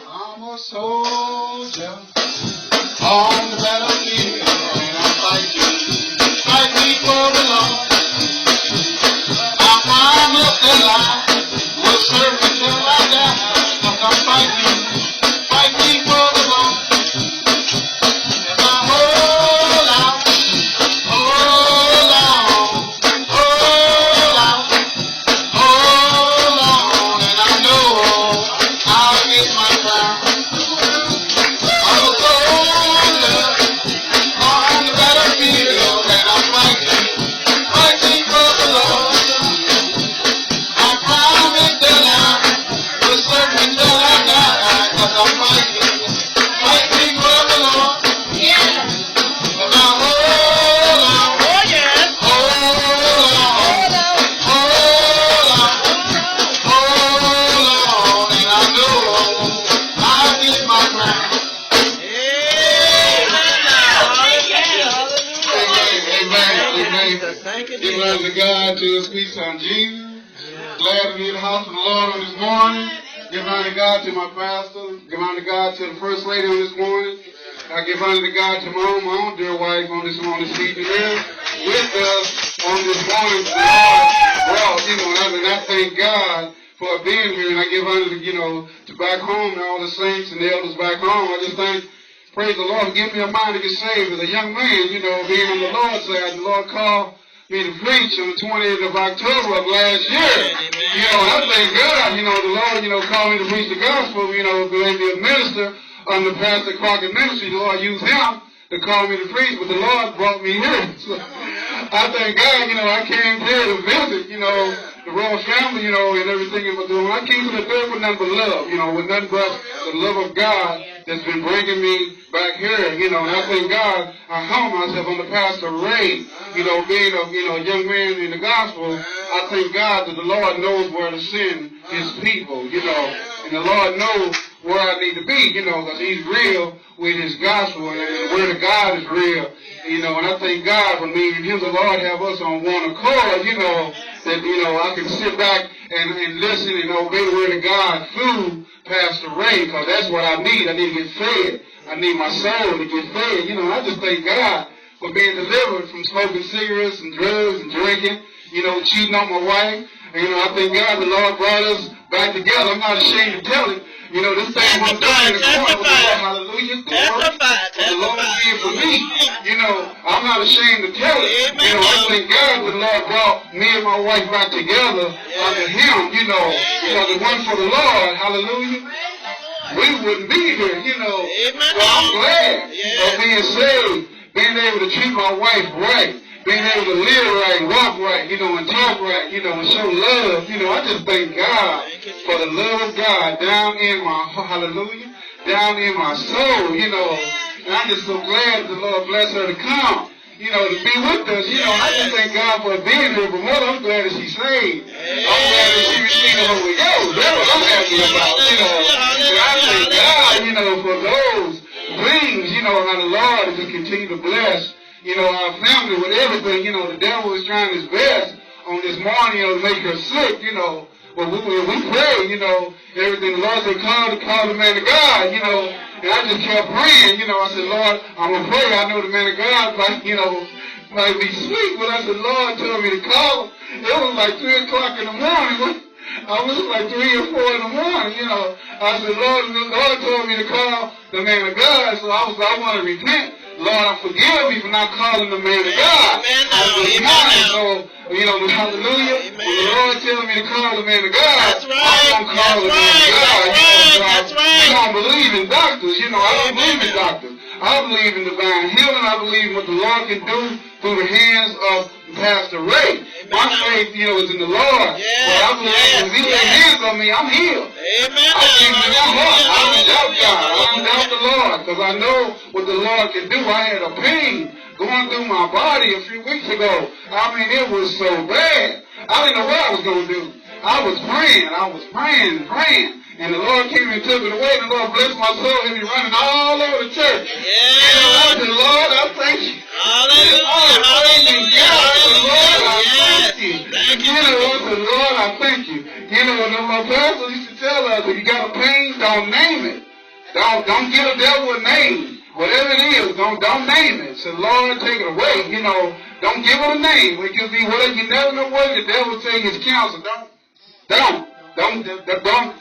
I'm a soldier on the battlefield, and I'm fighting for the Lord. I promise that I will serve until I die, 'cause I'm fighting for the Lord. If I hold out, hold on, and I know I'll get my crown. I'm a soldier on the battlefield, and I'm fighting for the Lord. I promise that I will serve until I die, 'cause I'm fighting for the Lord. If I hold on, hold on, and I know I'll get my crown. Give honor to God, to His sweet Son Jesus. Glad to be in the house of the Lord on this morning. Give honor to God to my pastor. Give honor to God to the First Lady on this morning. I give honor to God to my own dear wife on this morning. She's here with us on this morning. Well, and I thank God for being here. And I give honor to, to back home and all the saints and the elders back home. I just praise the Lord, give me a mind to get saved. As a young man, being on the Lord's side, the Lord called me to preach on the 28th of October of last year. I thank God, the Lord, called me to preach the gospel, to be a minister under Pastor Crockett Ministry. The Lord used him to call me to preach, but the Lord brought me here. So I thank God, I came here to visit, the royal family, and everything. But when I came to the door with nothing but love, with nothing but the love of God that's been bringing me back here, and I thank God I hung myself under Pastor Ray, being a young man in the gospel. I thank God that the Lord knows where to send His people, and the Lord knows where I need to be, because He's real with His gospel, and the Word of God is real, and I thank God for me and Him. The Lord have us on one accord, that, I can sit back and listen and obey the Word of God through Pastor Ray, because that's what I need. I need to get fed. I need my soul to get fed. I just thank God for being delivered from smoking cigarettes and drugs and drinking, cheating on my wife. And, I thank God the Lord brought us back together. I'm not ashamed to tell it. This thing was done in the corner with the Lord. Hallelujah. The Lord did for me. I'm not ashamed to tell it. I thank God the Lord brought me and my wife back together under Him. Because it wasn't for the Lord. Hallelujah. We wouldn't be here. So I'm glad of being saved, being able to treat my wife right, being able to live right, walk right, and talk right, and show love. I just thank God for the love of God down in my heart, hallelujah, down in my soul, and I'm just so glad the Lord bless her to come, to be with us. I just thank God for being here, but more, I'm glad that she's saved. I'm glad that she received the Holy Ghost. That's what I'm happy about, And I thank God, for those things, how the Lord is to continue to bless, our family with everything. The devil is trying his best on this morning, to make her sick, But we pray, everything. The Lord said, call the man of God, and I just kept praying, I said, Lord, I'm going to pray. I know the man of God might be sweet, but I said, Lord told me to call him. It was like 3 o'clock in the morning. I was like 3 or 4 in the morning, I said, Lord, the Lord told me to call the man of God, so I want to repent. Lord, forgive me for not calling the man of God. So, hallelujah. When the Lord tells me to call the man of God, I'm going to call the man of God. I don't believe in doctors. I don't believe in doctors. I believe in divine healing. I believe in what the Lord can do through the hands of Pastor Ray. My faith, is in the Lord. But I believe if He lays hands on me, I'm healed. I believe in my heart. I don't doubt God. I don't doubt the Lord, because I know what the Lord can do. I had a pain going through my body a few weeks ago. It was so bad. I didn't know what I was going to do. I was praying. And the Lord came and took it away. The Lord blessed my soul. He be running all over the church. I said, Lord, I thank you. Hallelujah. Hallelujah. You know, my pastor used to tell us, if you got a pain, don't name it. Don't give the devil a name. Whatever it is, don't name it. Say, Lord, take it away. You know, don't give it a name. It could be whatever. You never know what the devil take his counsel. Don't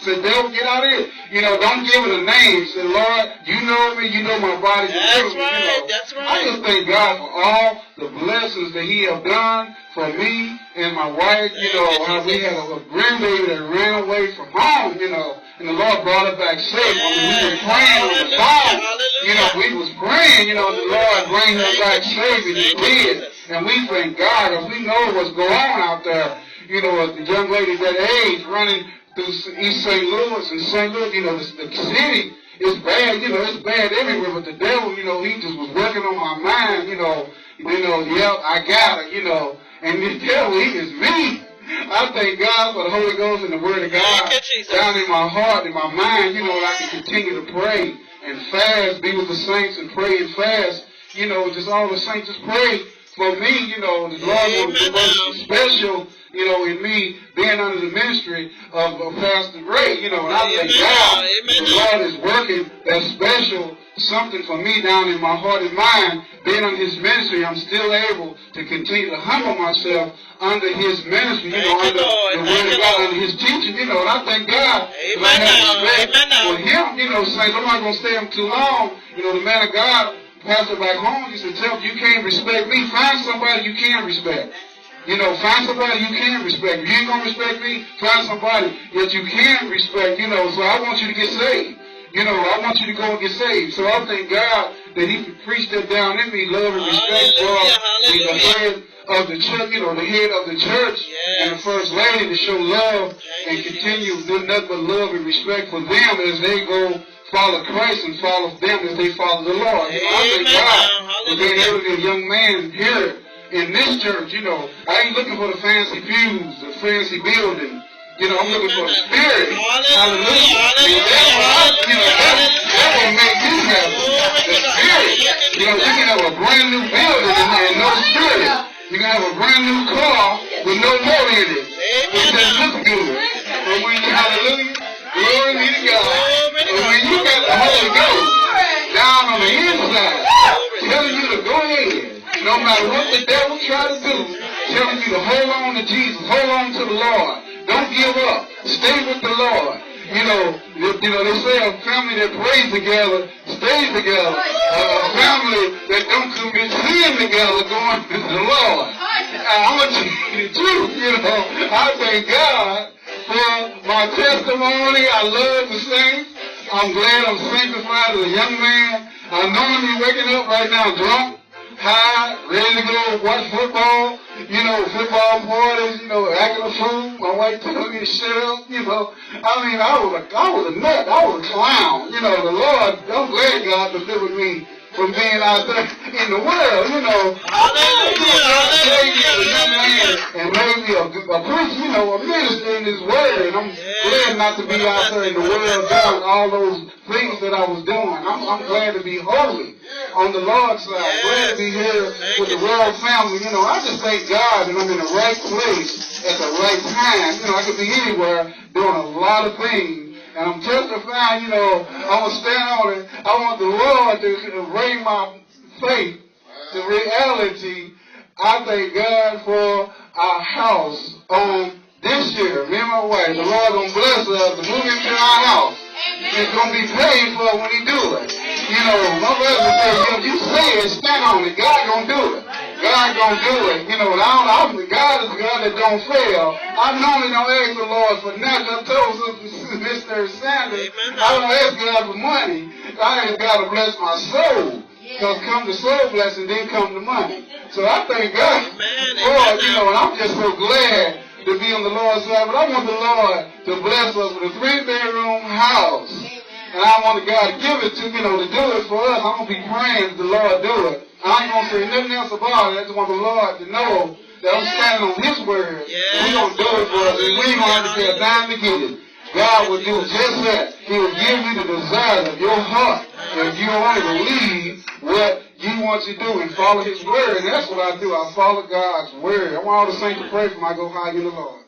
say, devil, get out of here. You know, don't give it a name. Say, Lord, you know me, you know my body. That's right, you know. that's right. I just thank God for all the blessings that he have done for me and my wife. You know, how we had a grandbaby that ran away from home, you know, and the Lord brought it back safe. I mean, we were praying on the phone. You know, we was praying, you know, the Lord bring her back safe, and he did. And we thank God, and we know what's going on out there. You know, the young lady that age running through East St. Louis and St. Louis, you know, the city is bad. You know, it's bad everywhere. But the devil, you know, he just was working on my mind. You know, yep, I got it. You know, and the devil, he is me. I thank God for the Holy Ghost and the Word of God down in my heart, in my mind. You know, I can continue to pray and fast, be with the saints and pray and fast. You know, just all the saints just pray for me. You know, the Lord will do something special. You know, in me being under the ministry of Pastor Gray, you know, and I thank God the Lord is working that special something for me down in my heart and mind. Being under his ministry, I'm still able to continue to humble myself under his ministry, you know, under the Word of God, under his teaching, you know, and I thank God that I have respect for him, you know, saying, I'm not going to stay him too long. You know, the man of God, pastor back home, used to tell me, you can't respect me, find somebody you can respect. You know, find somebody you can respect. If you ain't going to respect me, find somebody that you can respect, you know. So I want you to get saved. You know, I want you to go and get saved. So I thank God that he preached that down in me, love and respect for the head of the church, you know, the head of the church and the first lady, to show love and continue to do nothing but love and respect for them as they go follow Christ and follow them as they follow the Lord. You know, I thank God for being able to be a young man here in this church. You know, I ain't looking for the fancy pews, the fancy building. You know, I'm looking for the spirit. Hallelujah. That will make you happy. The spirit. You know, you can have a brand new building and no spirit. You can have a brand new car with no motor in it. It just looks good. But when you, hallelujah, glory be to God. And when you got the Holy Ghost down on the inside, telling you to go ahead. No matter what the devil try to do, telling you to hold on to Jesus, hold on to the Lord. Don't give up. Stay with the Lord. You know, they say a family that prays together stays together. A family that don't commit sin together going to the Lord. I'm going to tell you the truth, you know. I thank God for my testimony. I love the saints. I'm glad I'm sanctified as a young man. I know I'm waking up right now drunk, high, ready to go watch football, you know, football parties, you know, acting a fool. My wife told me to shut up, you know. I mean, I was a nut. I was a clown. You know, the Lord, I'm glad God delivered me from being out there in the world, you know. And made me a preacher, you know, a minister in his word. And I'm glad not to be out there in the world doing all those things that I was doing. I'm glad to be holy on the Lord's side. Glad to be here with the royal family. You know, I just thank God that I'm in the right place at the right time. You know, I could be anywhere doing a lot of things. And I'm testifying, you know, I'm going to stand on it. I want the Lord to bring my faith to reality. I thank God for our house on this year. Me and my wife, the Lord going to bless us to move into our house. It's going to be paid for when he do it. You know, my brother said, you say it, stand on it. God going to do it. God gonna do it. You know, God is a God that don't fail. I normally don't ask the Lord for nothing. I told Mr. Sanders, I don't ask God for money. I ask God to bless my soul. Because come the soul blessing, then come the money. So I thank God for, you know, and I'm just so glad to be on the Lord's side. But I want the Lord to bless us with a 3-bedroom house. And I want God to give it to, you know, to do it for us. I'm going to be praying that the Lord do it. I ain't going to say nothing else about it. I just want the Lord to know that I'm standing on his word. We're going to do it for us. And we ain't going to have to pay a dime to get it. God will do just that. He will give you the desires of your heart. If you only believe what you want to do and follow his word. And that's what I do. I follow God's word. I want all the saints to pray for me. I go high in the Lord.